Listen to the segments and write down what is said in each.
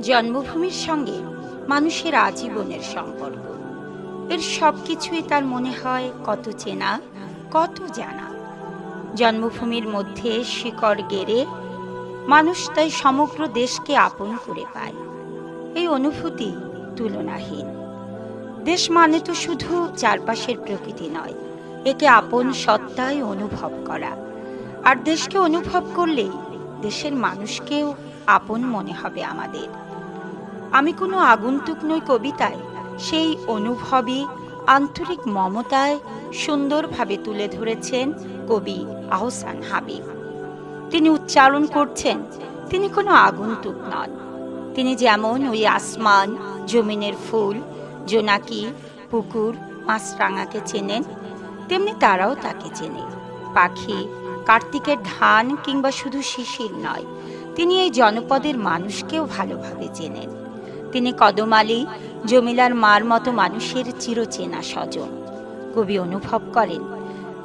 জন্মভূমির সঙ্গে মানুষের আজীবনের সম্পর্ক। এর সব কিছুই তার মনে হয় কত চেনা, কত জানা। জন্মভূমির মধ্যে শিকড় গেড়ে মানুষ তাই সমগ্র দেশকে আপন করে পায়। এই অনুভূতি তুলনাহীন। দেশ মানে তো শুধু চারপাশের প্রকৃতি নয়, একে আপন সত্তায় অনুভব করা। আর দেশকে অনুভব করলেই দেশের মানুষকেও আপন মনে হবে আমাদের। আমি কোনো আগন্তুক নই কবিতায় সেই অনুভবই আন্তরিক মমতায় সুন্দরভাবে তুলে ধরেছেন কবি আহসান হাবীব। তিনি উচ্চারণ করছেন, তিনি কোনো আগন্তুক নন। তিনি যেমন ওই আসমান, জমিনের ফুল, জোনাকি, পুকুর, মাছরাঙাকে চেনেন, তেমনি তারাও তাকে চেনে। পাখি, কার্তিকের ধান কিংবা শুধু শিশির নয়, তিনি এই জনপদের মানুষকেও ভালোভাবে চেনেন। তিনি কদমালী, জমিলার মার মতো মানুষের চিরচেনা স্বজন। কবি অনুভব করেন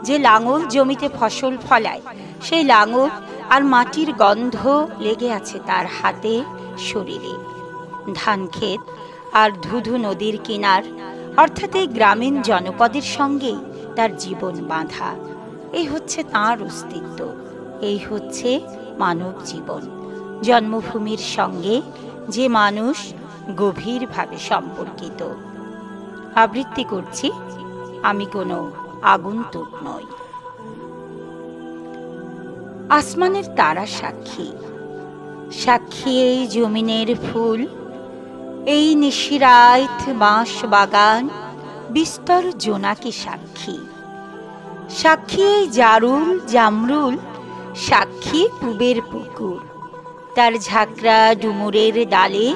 যে লাঙল জমিতে ফসল ফলায়, সেই লাঙল আর মাটির গন্ধ লেগে আছে তার হাতে, শরীরে। ধান ক্ষেত আর ধুধু নদীর কিনার, অর্থাৎ এই গ্রামীণ জনপদের সঙ্গেই তার জীবন বাঁধা। এই হচ্ছে তাঁর অস্তিত্ব, এই হচ্ছে মানব জীবন। জন্মভূমির সঙ্গে যে মানুষ গভীরভাবে সম্পর্কিত। আবৃত্তি করছি, আমি কোনো আগন্তুক নই। আসমানের তারা সাক্ষী, সাক্ষী এই জমিনের ফুল, এই নিশিরাত বাঁশ বাগান, বিস্তর জোনাকি সাক্ষী। সাক্ষী এই জারুল জামরুল, সাক্ষী পুবের পুকুর, তার ঝাঁকড়া ডুমুরের ডালে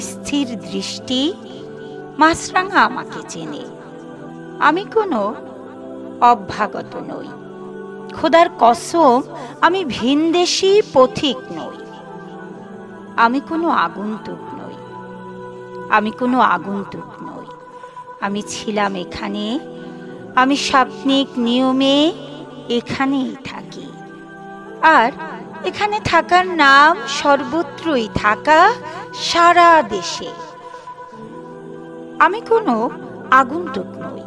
স্থির দৃষ্টি। মাছরাঙা আমাকে চেনে। আমি কোনো অভ্যাগত নই। খোদার কসম, আমি ভিনদেশী পথিক নই। আমি কোনো আগন্তুক নই। আমি কোনো আগন্তুক নই। আমি ছিলাম এখানে, আমি স্বপ্নিক নিয়মে এখানেই থাকি। আর এখানে থাকার নাম সর্বত্রই থাকা, সারা দেশে। আমি কোনো আগন্তুক নই।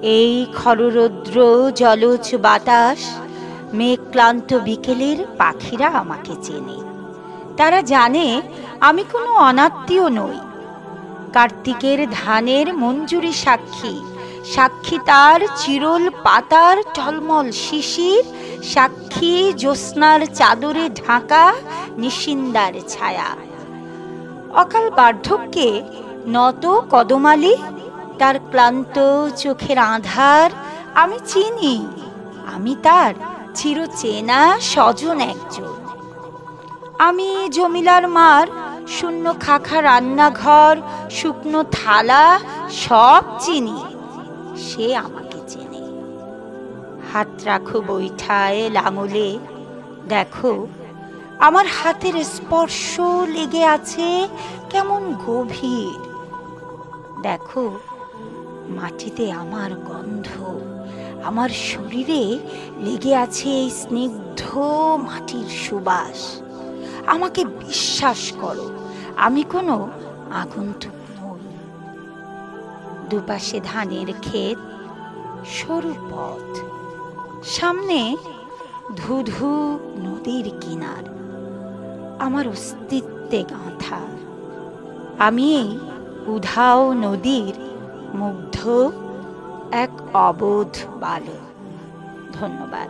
এই খররৌদ্র জলজ বাতাস, মেঘ ক্লান্ত বিকেলের পাখিরা আমাকে চেনে। তারা জানে আমি কোনো অনাত্মীয় নই। কার্তিকের ধানের মঞ্জুরি সাক্ষী, সাক্ষী তার চিরল পাতার টলমল শিশির, সাক্ষী জ্যোৎস্নার চাদরে ঢাকা নিশিন্দার ছায়া। অকাল বার্ধক্যে নত কদমালী, তার ক্লান্ত চোখের আঁধার আমি চিনি। আমি তার চিরচেনা স্বজন একজন। আমি জমিলার মার শূন্য খাখা রান্নাঘর, শুকনো থালা সব চিনি। সে আমাকে চেনে। হাত রাখো বৈঠায় লাঙলে, দেখো আমার হাতের স্পর্শ লেগে আছে কেমন গভীর। দেখো মাটিতে আমার গন্ধ, আমার শরীরে লেগে আছে এই স্নিগ্ধ মাটির সুবাস। আমাকে বিশ্বাস করো, আমি কোনো আগন্তুক নই। দুপাশে ধানের ক্ষেত, সরু পথ, সামনে ধুধু নদীর কিনার। আমার অস্তিত্বে গাঁথা। আমি এই উধাও নদীর মুগ্ধ এক অবোধ বালক। ধন্যবাদ।